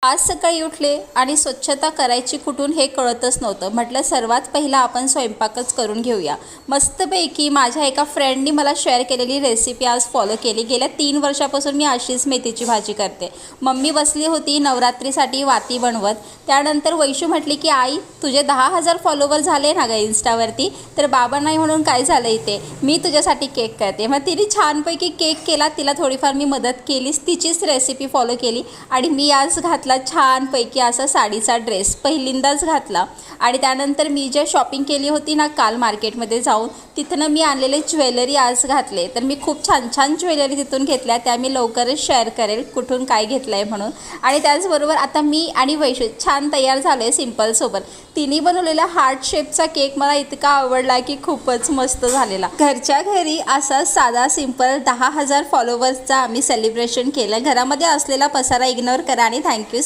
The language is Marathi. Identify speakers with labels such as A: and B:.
A: आज सकाळी उठले आणि स्वच्छता करायची कुठून हे कळतच नव्हतं. म्हटलं सर्वात पहिला आपण स्वयंपाकच करून घेऊया. मस्तपैकी माझ्या एका फ्रेंडनी मला शेअर केलेली रेसिपी आज फॉलो केली. गेल्या 3 वर्षापासून मी अशीच मेथीची भाजी करते. मम्मी बसली होती नवरात्रीसाठी वाती बनवत. त्यानंतर वैशू म्हटली की आई तुझे 10,000 फॉलोवर झाले ना गं इन्स्टावरती, तर बाबा नाही म्हणून काय झालं इथे, मी तुझ्यासाठी केक करते. मग तिने छानपैकी केक केला. तिला थोडीफार मी मदत केलीच. तिचीच रेसिपी फॉलो केली आणि मी आज घातला छानपैकी असा साडीचा ड्रेस, पहिल्यांदाच घातला. आणि त्यानंतर मी जे शॉपिंग केली होती ना काल मार्केटमध्ये जाऊन, तिथनं मी आणलेले ज्वेलरी आज घातले. तर मी खूप छान छान ज्वेलरी तिथून घेतल्या. त्या मी लवकरच शेअर करेल कुठून काय घेतलं आहे म्हणून. आणि त्याचबरोबर आता मी आणि वैशू छान तयार झालो आहे सिम्पलसोबत. तिने बनवलेला हार्ट शेपचा केक मला इतका आवडला की खूपच मस्त झालेला. घरच्या घरी असा साधा सिम्पल 10,000 फॉलोवर्सचा आम्ही सेलिब्रेशन केलं. घरामध्ये असलेला पसारा इग्नोर करा आणि थँक्यू.